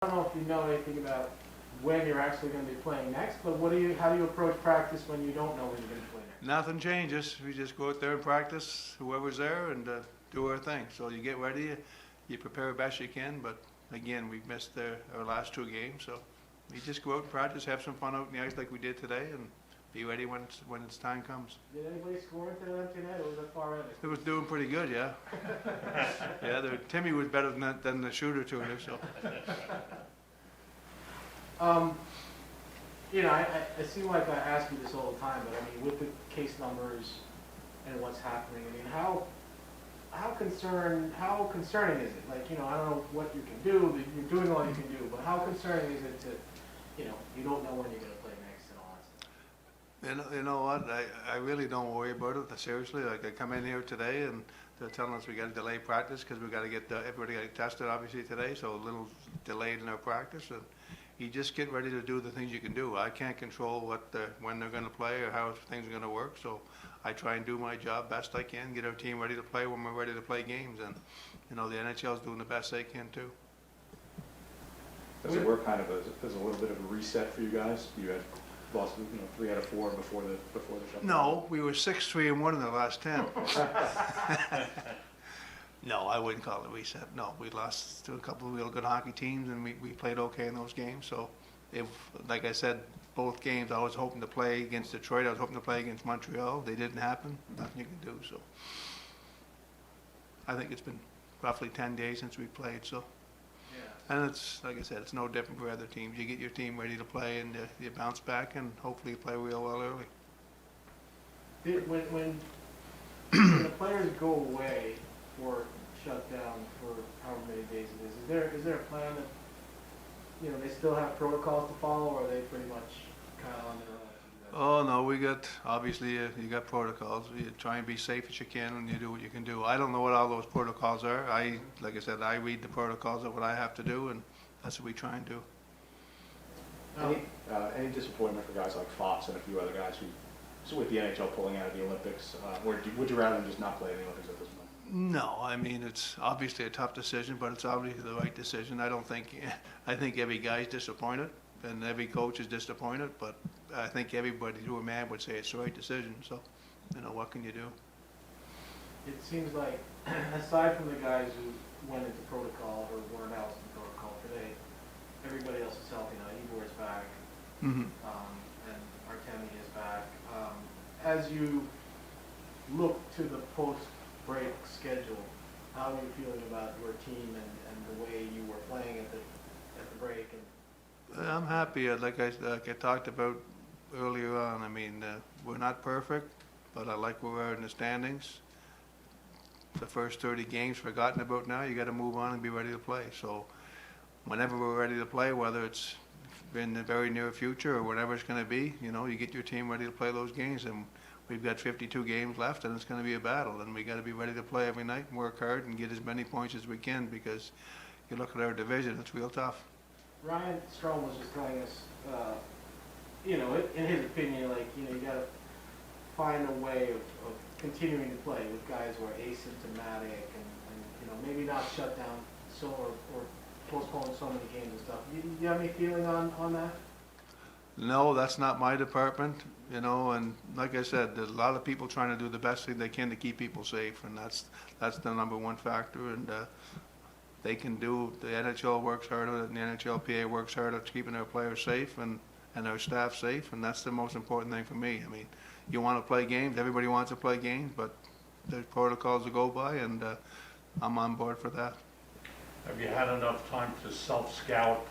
I don't know if you know anything about when you're actually going to be playing next, but how do you approach practice when you don't know when you're going to play next? Nothing changes. We just go out there and practice, whoever's there, and do our thing. So you get ready, you prepare best you can, but again, we've missed our last 2 games, so we just go out and practice, have some fun out in the ice like we did today, and be ready when its time comes. Did anybody score into that empty net, or was that far in? It was doing pretty good, yeah. Yeah, Timmy was better than the shooter to it, so. I seem like I ask you this all the time, but I mean, with the case numbers and what's happening, I mean, how concerning is it? Like, I don't know what you can do, but you're doing all you can do, but how concerning is it to, you don't know when you're going to play next and all that stuff? You know what? I really don't worry about it seriously. Like I come in here today and they're telling us we got to delay practice because we got to get everybody got tested obviously today, so a little delayed in our practice. And you just get ready to do the things you can do. I can't control when they're going to play or how things are going to work. So I try and do my job best I can, get our team ready to play when we're ready to play games. And the NHL is doing the best they can too. Does it work kind of as a little bit of a reset for you guys? You had lost 3 out of 4 before the shutdown. No, we were 6-3-1 in the last 10. No, I wouldn't call it a reset. No, we lost to a couple of real good hockey teams, and we played okay in those games. So, like I said, both games, I was hoping to play against Detroit. I was hoping to play against Montreal. They didn't happen. Nothing you can do. So, I think it's been roughly 10 days since we played. So, Yeah. and it's like I said, it's no different for other teams. You get your team ready to play, and you bounce back, and hopefully you play real well early. When the players go away or shut down for however many days it is there a plan that, they still have protocols to follow, or are they pretty much kind of on their own? Oh no, we got obviously you got protocols. You try and be safe as you can, and you do what you can do. I don't know what all those protocols are. Like I said, I read the protocols of what I have to do, and that's what we try and do. Any disappointment for guys like Fox and a few other guys so with the NHL pulling out of the Olympics, would you rather than just not play in the Olympics at this point? No, I mean it's obviously a tough decision, but it's obviously the right decision. I think every guy's disappointed, and every coach is disappointed, but I think everybody to a man would say it's the right decision. So, what can you do? It seems like, aside from the guys who went into protocol or weren't out in protocol today, everybody else is healthy now. Ibor's back, Mm-hmm. and Artemi is back. As you look to the post-break schedule, how are you feeling about your team and the way you were playing at the break? I'm happy. Like I talked about earlier on, I mean, we're not perfect, but I like where we are in the standings. The first 30 games forgotten about now. You got to move on and be ready to play. So whenever we're ready to play, whether it's in the very near future or whatever it's going to be, you get your team ready to play those games. And we've got 52 games left, and it's going to be a battle. And we got to be ready to play every night and work hard and get as many points as we can, because you look at our division, it's real tough. Ryan Strome was just telling us, in his opinion, you got to find a way of continuing to play with guys who are asymptomatic and maybe not shut down or postpone so many games and stuff. Do you have any feeling on that? No, that's not my department, and like I said, there's a lot of people trying to do the best thing they can to keep people safe, and that's the number one factor, and they can do, the NHL works hard on it, and the NHLPA works hard at keeping our players safe and our staff safe, and that's the most important thing for me. I mean, you want to play games, everybody wants to play games, but there's protocols to go by, and I'm on board for that. Have you had enough time to self-scout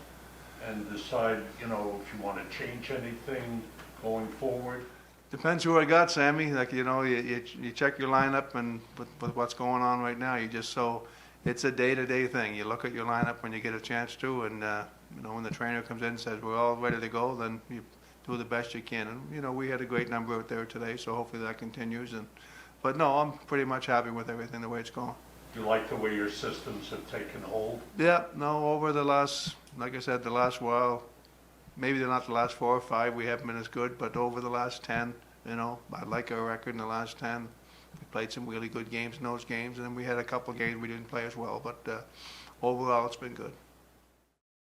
and decide, if you want to change anything going forward? Depends who I got, Sammy. Like, you check your lineup, and with what's going on right now, it's a day-to-day thing. You look at your lineup when you get a chance to, and when the trainer comes in and says we're all ready to go, then you do the best you can. And we had a great number out there today, so hopefully that continues. But no, I'm pretty much happy with everything the way it's going. Do you like the way your systems have taken hold? Yeah, no, over the last, like I said, the last while, maybe not the last 4 or 5, we haven't been as good, but over the last 10, I like our record in the last 10. We played some really good games in those games, and then we had a couple of games we didn't play as well, but overall it's been good.